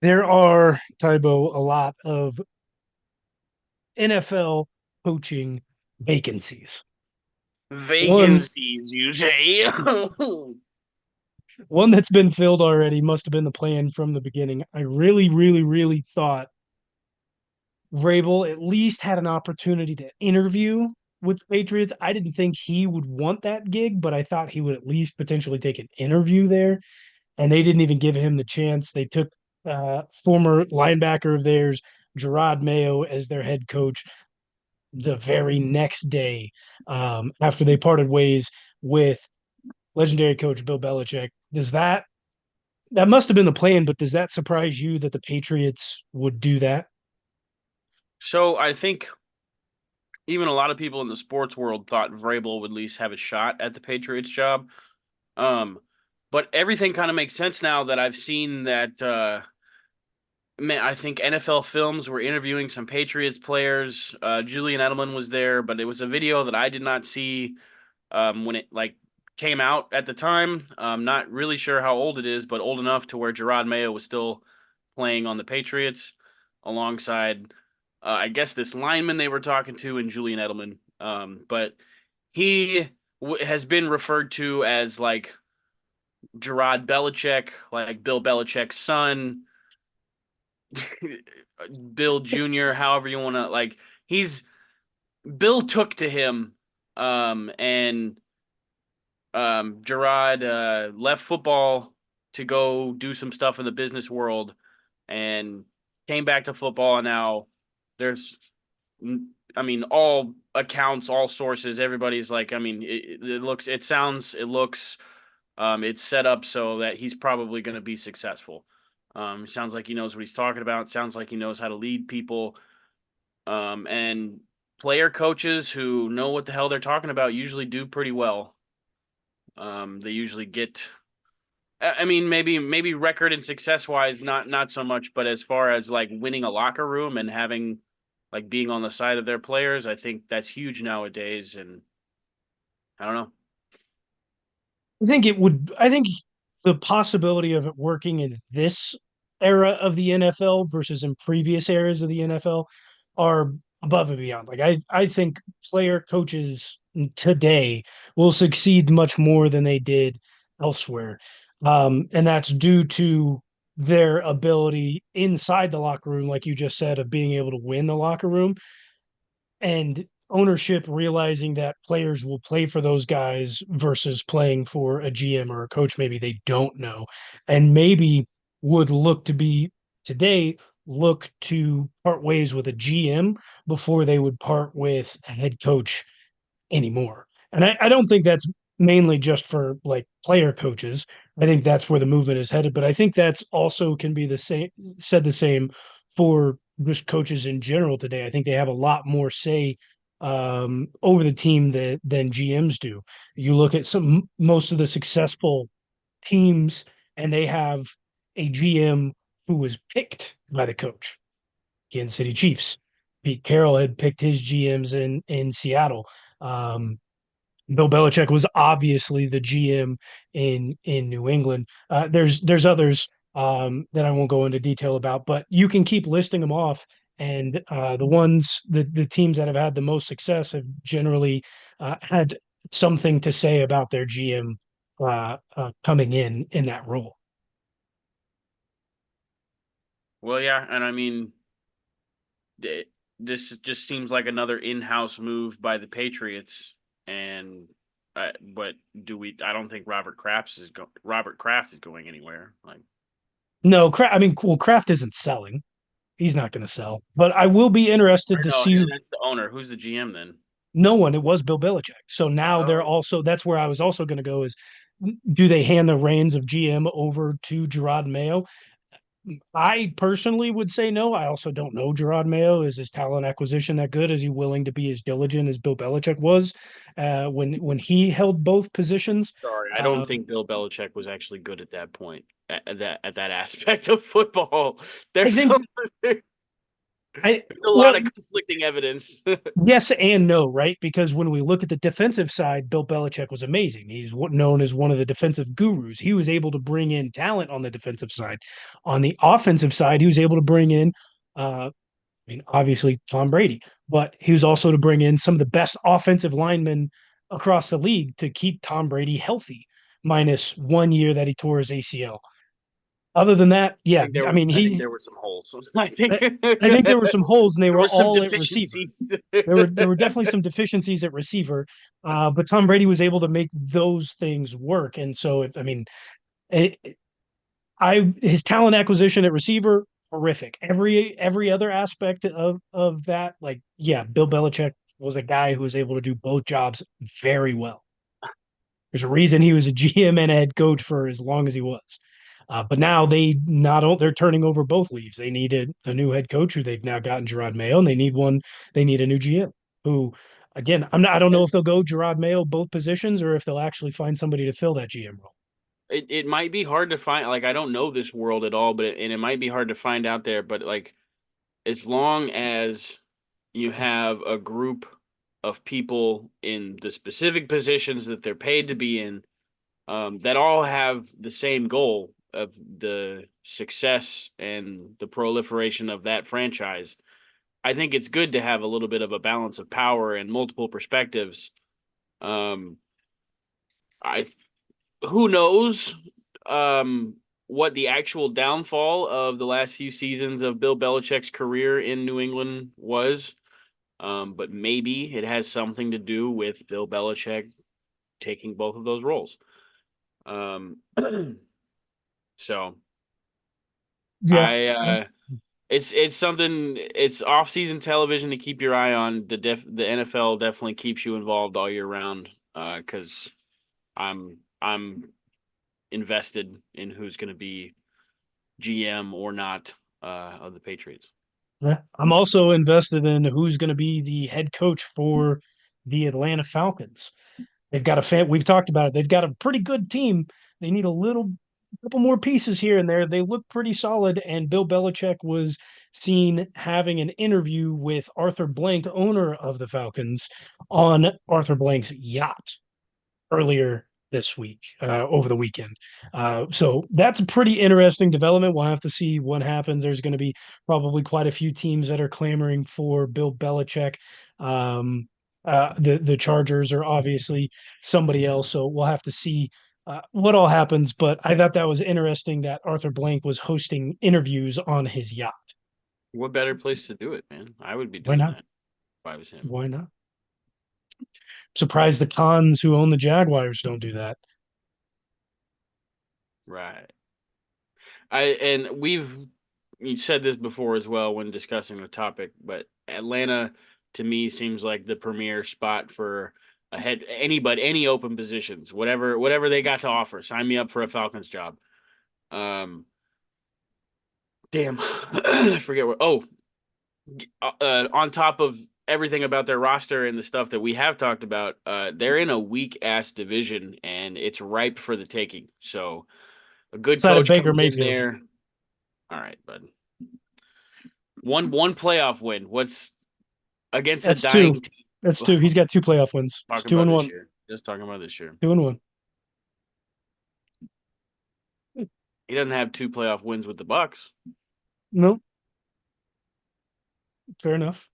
There are, Tybo, a lot of NFL coaching vacancies. One Vacancies, you say? one that's been filled already must have been the plan from the beginning. I really, really, really thought Vrabel at least had an opportunity to interview with the Patriots. I didn't think he would want that gig, but I thought he would at least potentially take an interview there. And they didn't even give him the chance. They took former linebacker of theirs, Gerard Mayo, as their head coach the very next day after they parted ways with legendary coach Bill Belichick. That must have been the plan, but does that surprise you that the Patriots would do that? So I think even a lot of people in the sports world thought Vrabel would at least have a shot at the Patriots job. Um, but everything kind of makes sense now that I've seen that. Man, I think NFL Films were interviewing some Patriots players. Julian Edelman was there, but it was a video that I did not see when it came out at the time. I'm not really sure how old it is, but old enough to where Gerard Mayo was still playing on the Patriots alongside, I guess, this lineman they were talking to and Julian Edelman. But he has been referred to as like Gerard Belichick, like Bill Belichick's son, Bill Jr., however you want to like. He's Bill took to him, and Gerard left football to go do some stuff in the business world and came back to football. And now there's, I mean, all accounts, all sources, everybody's like, I mean, it looks, it sounds, it looks, it's set up so that he's probably going to be successful. It sounds like he knows what he's talking about. It sounds like he knows how to lead people. And player coaches who know what the hell they're talking about usually do pretty well. They usually get. I mean, maybe record and success wise, not so much, but as far as like winning a locker room and having like being on the side of their players, I think that's huge nowadays. And I don't know. I think the possibility of it working in this era of the NFL versus in previous eras of the NFL are above and beyond. I think player coaches today will succeed much more than they did elsewhere. And that's due to their ability inside the locker room, like you just said, of being able to win the locker room and ownership realizing that players will play for those guys versus playing for a GM or a coach maybe they don't know and maybe would look to be today look to part ways with a GM before they would part with a head coach anymore. And I don't think that's mainly just for like player coaches. I think that's where the movement is headed. But I think that's also can be the same said the same for just coaches in general today. I think they have a lot more say over the team than GMs do. You look at some most of the successful teams, and they have a GM who was picked by the coach. Kansas City Chiefs. Pete Carroll had picked his GMs in Seattle. Um, Bill Belichick was obviously the GM in New England. There's others that I won't go into detail about, but you can keep listing them off. And the teams that have had the most success have generally had something to say about their GM coming in that role. Well, yeah, and I mean, this just seems like another in-house move by the Patriots. And but do we? I don't think Robert Kraft is going anywhere. Like, No, I mean, well, Kraft isn't selling. He's not going to sell, but I will be interested or to no, see that's the owner. Who's the GM then? no one. It was Bill Belichick. So now they're Oh, also that's where I was also going to go is do they hand the reins of GM over to Gerard Mayo? I personally would say no. I also don't know Gerard Mayo. Is his talent acquisition that good? Is he willing to be as diligent as Bill Belichick was when he held both positions? sorry, I don't Um, think Bill Belichick was actually good at that point, at that aspect of football. I There's think something. I There's a lot well, of conflicting evidence. yes and no, right? Because when we look at the defensive side, Bill Belichick was amazing. He's known as one of the defensive gurus. He was able to bring in talent on the defensive side. On the offensive side, he was able to bring in, obviously Tom Brady, but he was also to bring in some of the best offensive linemen across the league to keep Tom Brady healthy, minus 1 year that he tore his ACL. Other than that, yeah, I mean, I think there were some holes. I think I think there were there some holes, and they were were some all at receiver. deficiencies. There were definitely some deficiencies at receiver, but Tom Brady was able to make those things work. And so, I mean, it, I his talent acquisition at receiver horrific. Every other aspect of that, like yeah, Bill Belichick was a guy who was able to do both jobs very well. There's a reason he was a GM and a head coach for as long as he was. But now they're turning over both leaves. They needed a new head coach who they've now gotten Gerard Mayo, and they need one. They need a new GM who, again, I don't know if Yes. they'll go Gerard Mayo both positions or if they'll actually find somebody to fill that GM role. It might be hard to find. Like I don't know this world at all, but and it might be hard to find out there. But like as long as you have a group of people in the specific positions that they're paid to be in, that all have the same goal of the success and the proliferation of that franchise. I think it's good to have a little bit of a balance of power and multiple perspectives. Um, I who knows what the actual downfall of the last few seasons of Bill Belichick's career in New England was. But maybe it has something to do with Bill Belichick taking both of those roles. Um, so Yeah. I Yeah. it's something it's off season television to keep your eye on. The NFL definitely keeps you involved all year round. Because I'm invested in who's going to be GM or not of the Patriots. Yeah. I'm also invested in who's going to be the head coach for the Atlanta Falcons. They've got a fan. We've talked about it. They've got a pretty good team. They need couple more pieces here and there. They look pretty solid. And Bill Belichick was seen having an interview with Arthur Blank, owner of the Falcons, on Arthur Blank's yacht earlier this week, over the weekend. So that's a pretty interesting development. We'll have to see what happens. There's going to be probably quite a few teams that are clamoring for Bill Belichick. The Chargers are obviously somebody else, so we'll have to see what all happens. But I thought that was interesting that Arthur Blank was hosting interviews on his yacht. What better place to do it, man? I would be Why doing not? that if I was him. Why not? Surprised the cons who own the Jaguars don't do that. Right. And we've you said this before as well when discussing the topic, but Atlanta to me seems like the premier spot for a head anybody any open positions, whatever they got to offer. Sign me up for a Falcons job. Um, damn, I forget what. Oh, on top of everything about their roster and the stuff that we have talked about, they're in a weak ass division and it's ripe for the taking. So a good Outside of coach Baker comes in Mayfield. there. All right, bud. One playoff win. What's against a That's two. dying team? That's two. He's got two playoff wins. It's Talking two about and this one. year. Just talking about this year. 2-1. He doesn't have two playoff wins with the Bucks. No, fair enough.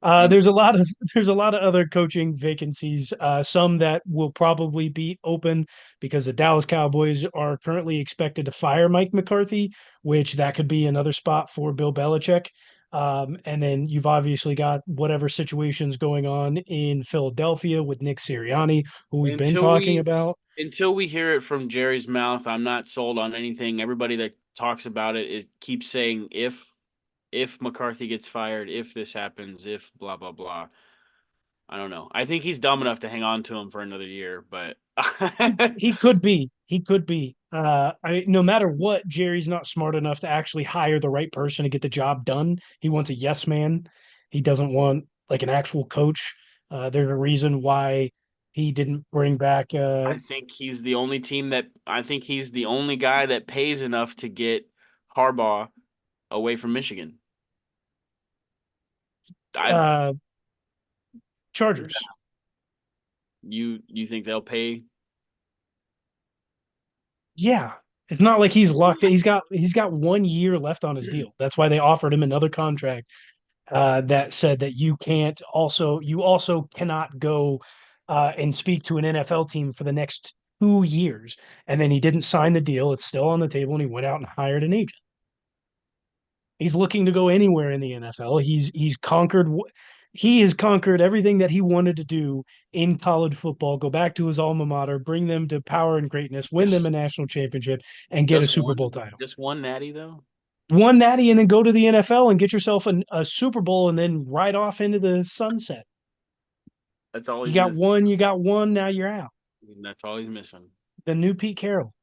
And There's a lot of there's a lot of other coaching vacancies. Some that will probably be open because the Dallas Cowboys are currently expected to fire Mike McCarthy, which that could be another spot for Bill Belichick. And then you've obviously got whatever situations going on in Philadelphia with Nick Sirianni, who we've been until talking we about. until we hear it from Jerry's mouth, I'm not sold on anything. Everybody that talks about it keeps saying if McCarthy gets fired, if this happens, if blah blah blah. I don't know. I think he's dumb enough to hang on to him for another year, but He could be. He could be. No matter what, Jerry's not smart enough to actually hire the right person to get the job done. He wants a yes man. He doesn't want like an actual coach. There's a reason why he didn't bring back. I think he's the only guy that pays enough to get Harbaugh away from Michigan. I've Uh, Chargers. you think they'll pay? Yeah. It's not like he's locked in. He's got 1 year left on his deal. That's why they offered him another contract that said that you also cannot go and speak to an NFL team for the next 2 years. And then he didn't sign the deal. It's still on the table, and he went out and hired an agent. He's looking to go anywhere in the NFL. He has conquered everything that he wanted to do in college football. Go back to his alma mater, bring them to power and greatness, win them a Just national championship, and get a just Super Bowl one title. just one natty though. One natty, and then go to the NFL and get yourself a Super Bowl, and then ride off into the sunset. That's all You he's got missing. one. You got one. Now you're out. That's all he's missing. The new Pete Carroll.